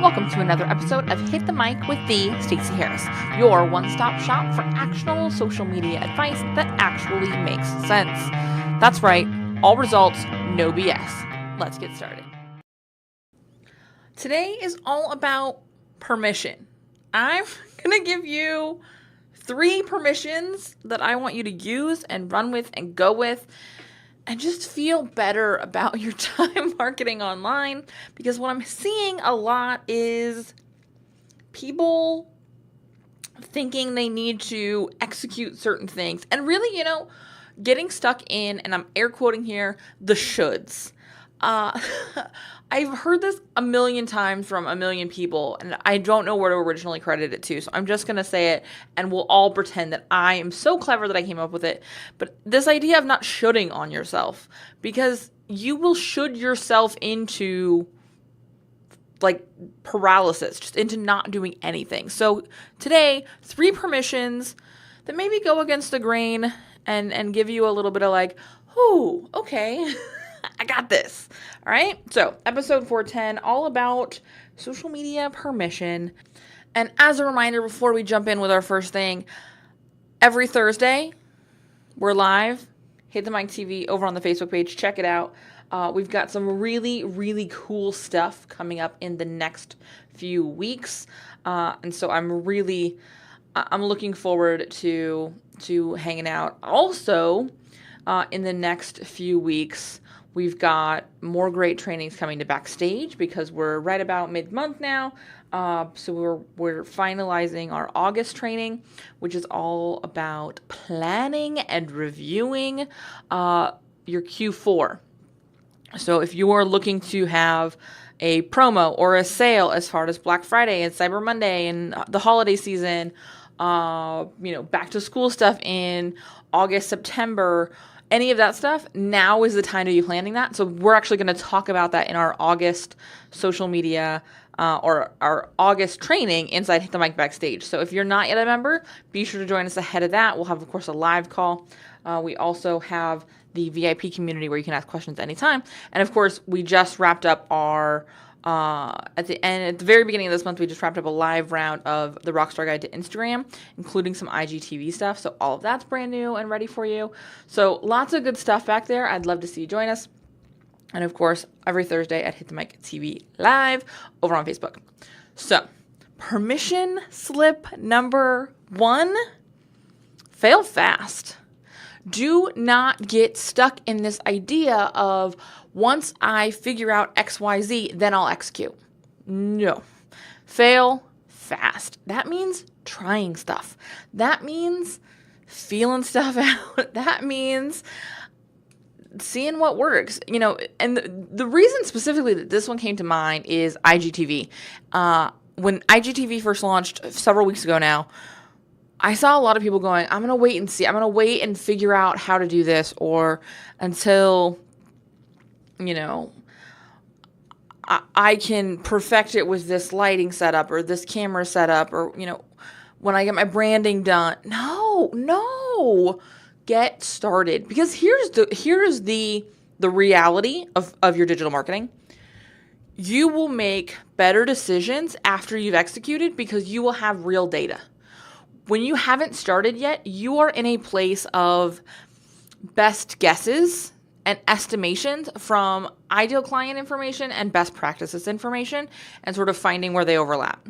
Welcome to another episode of Hit the Mic with the Stacey Harris, your one-stop shop for actionable social media advice that actually makes sense. That's right, all results, no BS. Let's get started. Today is all about permission. I'm going to give you 3 permissions that I want you to use and run with and go with and just feel better about your time marketing online, because what I'm seeing a lot is people thinking they need to execute certain things and really, getting stuck in, and I'm air quoting here, the shoulds. I've heard this a million times from a million people, and I don't know where to originally credit it to, so I'm just going to say it, and we'll all pretend that I am so clever that I came up with it. But this idea of not shoulding on yourself, because you will should yourself into paralysis, just into not doing anything. So today, 3 permissions that maybe go against the grain and give you a little bit of oh, okay. I got this. All right. So episode 410, all about social media permission. And as a reminder, before we jump in with our first thing, every Thursday, we're live. Hit the Mic TV over on the Facebook page. Check it out. We've got some really, really cool stuff coming up in the next few weeks. And so I'm looking forward to hanging out. Also, in the next few weeks, we've got more great trainings coming to Backstage because we're right about mid-month now. So we're finalizing our August training, which is all about planning and reviewing your Q4. So if you are looking to have a promo or a sale as far as Black Friday and Cyber Monday and the holiday season, back to school stuff in August, September, any of that stuff, now is the time to be planning that. So we're actually going to talk about that in our August social media or our August training inside Hit the Mic Backstage. So if you're not yet a member, be sure to join us ahead of that. We'll have, of course, a live call. We also have the VIP community where you can ask questions anytime. And of course, we just wrapped up our at the very beginning of this month, we just wrapped up a live round of the Rockstar Guide to Instagram, including some IGTV stuff. So all of that's brand new and ready for you. So lots of good stuff back there. I'd love to see you join us. And of course, every Thursday at Hit the Mic TV live over on Facebook. So permission slip number 1, fail fast. Do not get stuck in this idea of once I figure out XYZ, then I'll execute. No. Fail fast. That means trying stuff. That means feeling stuff out. That means seeing what works. And the reason specifically that this one came to mind is IGTV. When IGTV first launched several weeks ago now, I saw a lot of people going, I'm going to wait and see. I'm going to wait and figure out how to do this, or until, I can perfect it with this lighting setup or this camera setup, or, when I get my branding done. No. Get started. Because here's the reality of your digital marketing. You will make better decisions after you've executed because you will have real data. When you haven't started yet, you are in a place of best guesses and estimations from ideal client information and best practices information, and sort of finding where they overlap.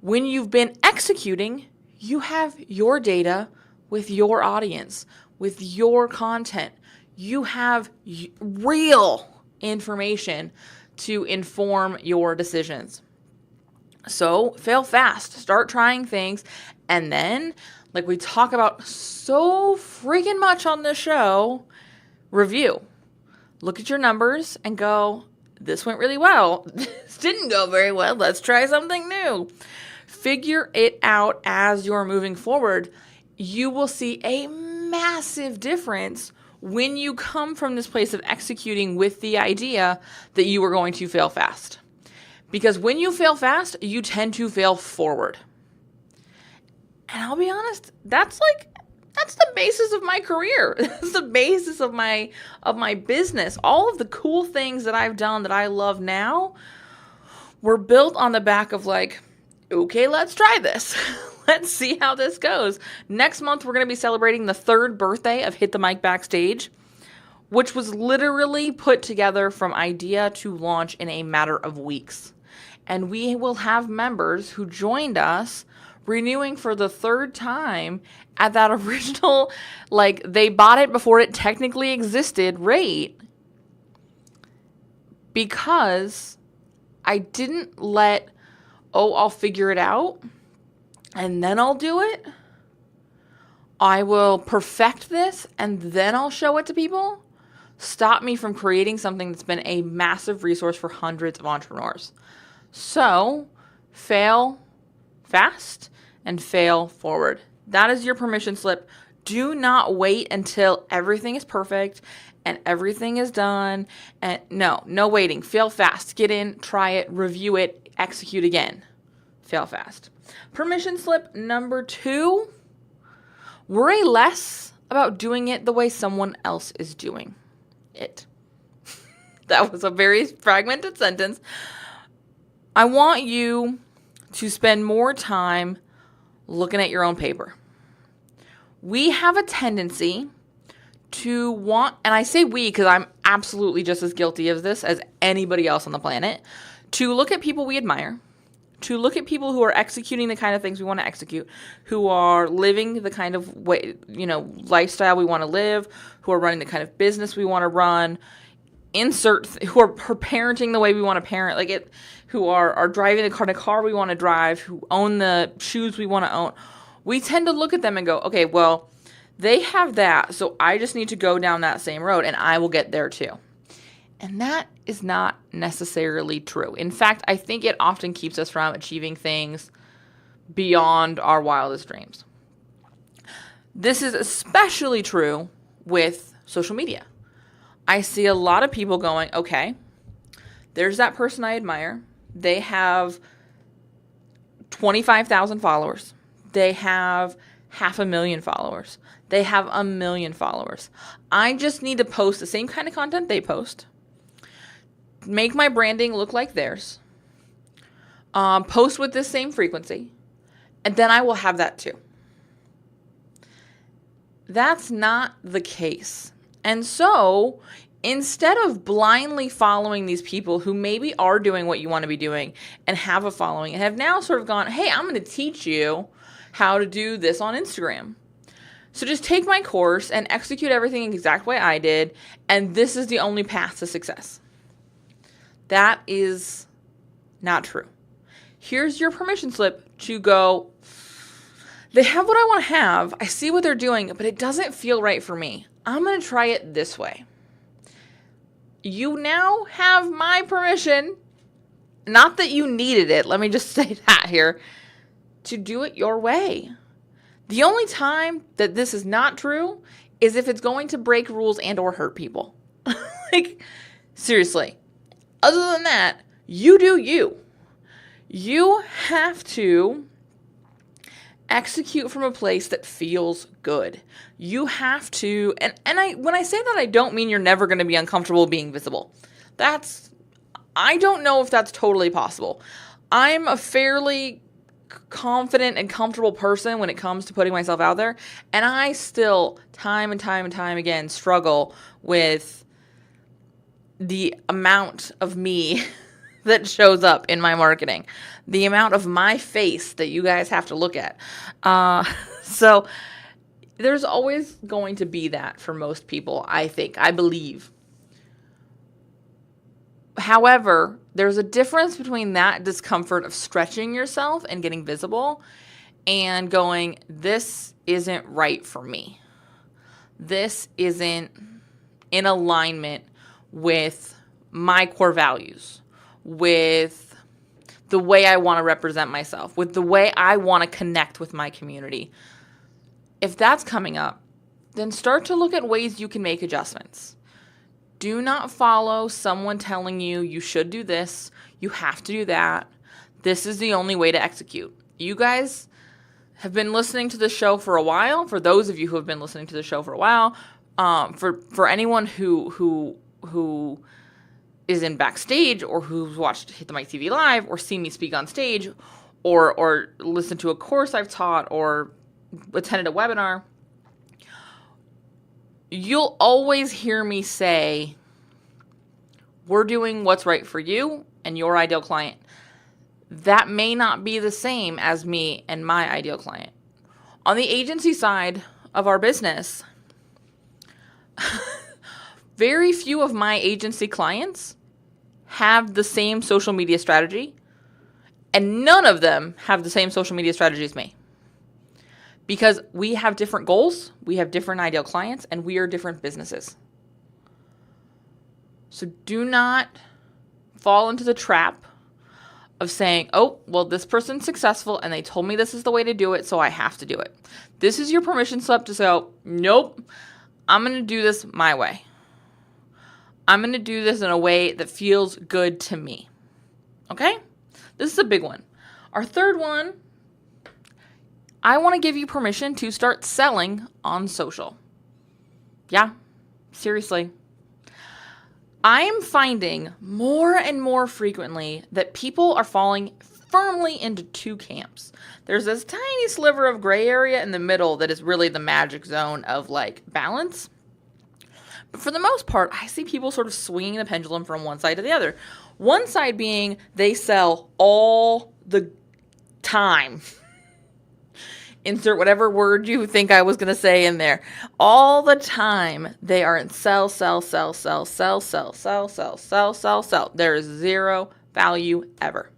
When you've been executing, you have your data with your audience, with your content. You have real information to inform your decisions. So fail fast, start trying things, and then, like we talk about so freaking much on this show, review. Look at your numbers and go, this went really well. This didn't go very well. Let's try something new. Figure it out as you're moving forward. You will see a massive difference when you come from this place of executing with the idea that you are going to fail fast. Because when you fail fast, you tend to fail forward. And I'll be honest, that's the basis of my career. That's the basis of my business. All of the cool things that I've done that I love now were built on the back of like, okay, let's try this. Let's see how this goes. Next month, we're going to be celebrating the 3rd birthday of Hit the Mic Backstage, which was literally put together from idea to launch in a matter of weeks. And we will have members who joined us renewing for the 3rd time at that original, like they bought it before it technically existed rate, because I didn't let, I'll figure it out and then I'll do it. I will perfect this and then I'll show it to people. Stop me from creating something that's been a massive resource for hundreds of entrepreneurs. So, fail fast and fail forward. That is your permission slip. Do not wait until everything is perfect and everything is done. And no waiting. Fail fast. Get in, try it, review it, execute again. Fail fast. Permission slip number 2. Worry less about doing it the way someone else is doing it. That was a very fragmented sentence. I want you to spend more time looking at your own paper. We have a tendency to want, and I say we because I'm absolutely just as guilty of this as anybody else on the planet, to look at people we admire, to look at people who are executing the kind of things we want to execute, who are living the kind of way, lifestyle we want to live, who are running the kind of business we want to run, who are parenting the way we want to parent, who are driving the kind of car we want to drive, who own the shoes we want to own. We tend to look at them and go, okay, well, they have that, so I just need to go down that same road and I will get there too. And that is not necessarily true. In fact, I think it often keeps us from achieving things beyond our wildest dreams. This is especially true with social media. I see a lot of people going, okay, there's that person I admire. They have 25,000 followers. They have 500,000 followers. They have 1 million followers. I just need to post the same kind of content they post. Make my branding look like theirs. Post with this same frequency. And then I will have that too. That's not the case. And so, instead of blindly following these people who maybe are doing what you want to be doing and have a following and have now sort of gone, hey, I'm going to teach you how to do this on Instagram. So just take my course and execute everything the exact way I did, and this is the only path to success. That is not true. Here's your permission slip to go, they have what I want to have. I see what they're doing, but it doesn't feel right for me. I'm going to try it this way. You now have my permission, not that you needed it, let me just say that here, to do it your way. The only time that this is not true is if it's going to break rules and or hurt people. Seriously. Other than that, you do you. You have to execute from a place that feels good. You have to, and when I say that, I don't mean you're never going to be uncomfortable being visible. I don't know if that's totally possible. I'm a fairly confident and comfortable person when it comes to putting myself out there, and I still time and time again struggle with the amount of me that shows up in my marketing, the amount of my face that you guys have to look at. So there's always going to be that for most people, I believe. However, there's a difference between that discomfort of stretching yourself and getting visible and going, this isn't right for me. This isn't in alignment with my core values, with the way I want to represent myself, with the way I want to connect with my community. If that's coming up, then start to look at ways you can make adjustments. Do not follow someone telling you you should do this, you have to do that. This is the only way to execute. You guys have been listening to the show for a while. For those of you who have been listening to the show for a while, for anyone who is in backstage or who's watched Hit the Mic TV Live or seen me speak on stage or listened to a course I've taught or attended a webinar, you'll always hear me say, we're doing what's right for you and your ideal client. That may not be the same as me and my ideal client. On the agency side of our business, very few of my agency clients have the same social media strategy, and none of them have the same social media strategy as me. Because we have different goals, we have different ideal clients, and we are different businesses. So do not fall into the trap of saying, oh, well, this person's successful and they told me this is the way to do it, so I have to do it. This is your permission slip to say, nope, I'm going to do this my way. I'm going to do this in a way that feels good to me. Okay? This is a big one. Our third one, I want to give you permission to start selling on social. Yeah, seriously. I am finding more and more frequently that people are falling firmly into two camps. There's this tiny sliver of gray area in the middle that is really the magic zone of like balance. But for the most part, I see people sort of swinging the pendulum from one side to the other. One side being they sell all the time. Insert whatever word you think I was going to say in there. All the time they are in sell. There is zero value ever.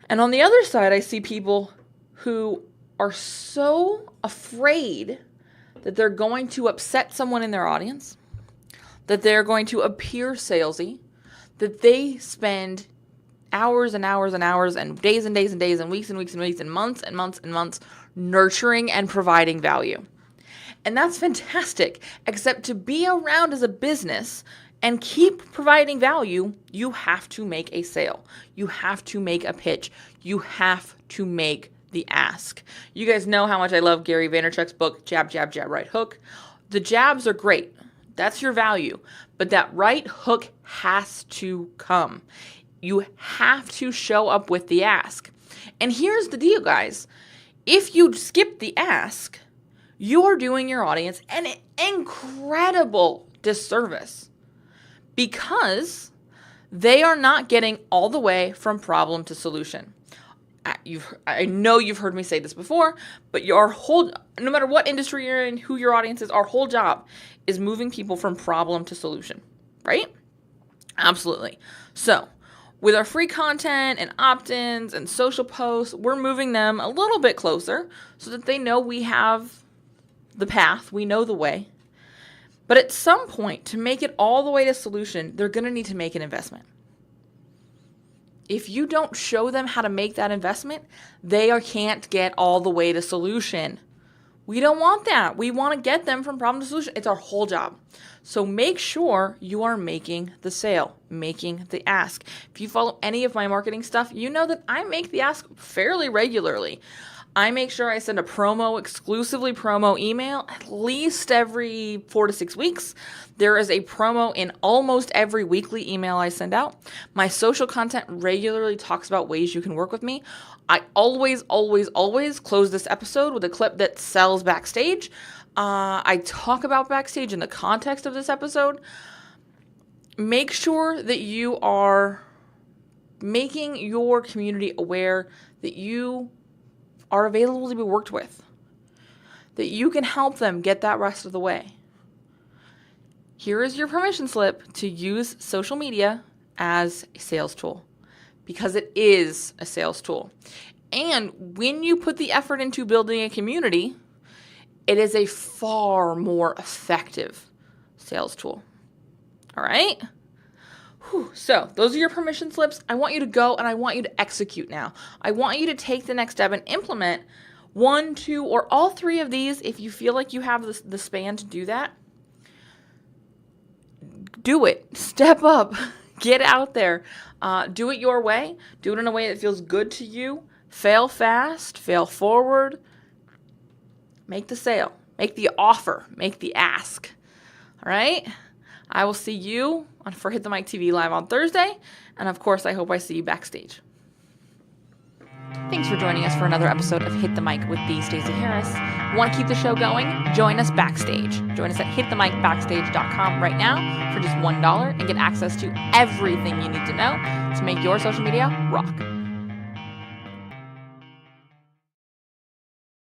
And on the other side, I see people who are so afraid that they're going to upset someone in their audience, that they're going to appear salesy, that they spend hours and hours and hours and days and days and days and weeks and weeks and weeks and months and months and months nurturing and providing value. And that's fantastic, except to be around as a business and keep providing value, you have to make a sale. You have to make a pitch. You have to make the ask. You guys know how much I love Gary Vaynerchuk's book, Jab, Jab, Jab, Right Hook. The jabs are great. That's your value. But that right hook has to come. You have to show up with the ask. And here's the deal, guys. If you skip the ask, you are doing your audience an incredible disservice because they are not getting all the way from problem to solution. I know you've heard me say this before, but no matter what industry you're in, who your audience is, our whole job is moving people from problem to solution, right? Absolutely. So with our free content and opt-ins and social posts, we're moving them a little bit closer so that they know we have the path, we know the way. But at some point, to make it all the way to solution, they're going to need to make an investment. If you don't show them how to make that investment, they can't get all the way to solution. We don't want that. We want to get them from problem to solution. It's our whole job. So make sure you are making the sale, making the ask. If you follow any of my marketing stuff, you know that I make the ask fairly regularly. I make sure I send a exclusively promo email at least every 4 to 6 weeks. There is a promo in almost every weekly email I send out. My social content regularly talks about ways you can work with me. I always close this episode with a clip that sells backstage. I talk about backstage in the context of this episode. Make sure that you are making your community aware that you are available to be worked with, that you can help them get that rest of the way. Here is your permission slip to use social media as a sales tool, because it is a sales tool. And when you put the effort into building a community, it is a far more effective sales tool. All right? So those are your permission slips. I want you to go and I want you to execute now. I want you to take the next step and implement 1, 2, or all 3 of these if you feel like you have the span to do that. Do it. Step up. Get out there. Do it your way. Do it in a way that feels good to you. Fail fast. Fail forward. Make the sale. Make the offer. Make the ask. All right? I will see you for Hit the Mic TV Live on Thursday. And of course, I hope I see you backstage. Thanks for joining us for another episode of Hit the Mic with the Stacey Harris. Want to keep the show going? Join us backstage. Join us at hitthemicbackstage.com right now for just $1 and get access to everything you need to know to make your social media rock.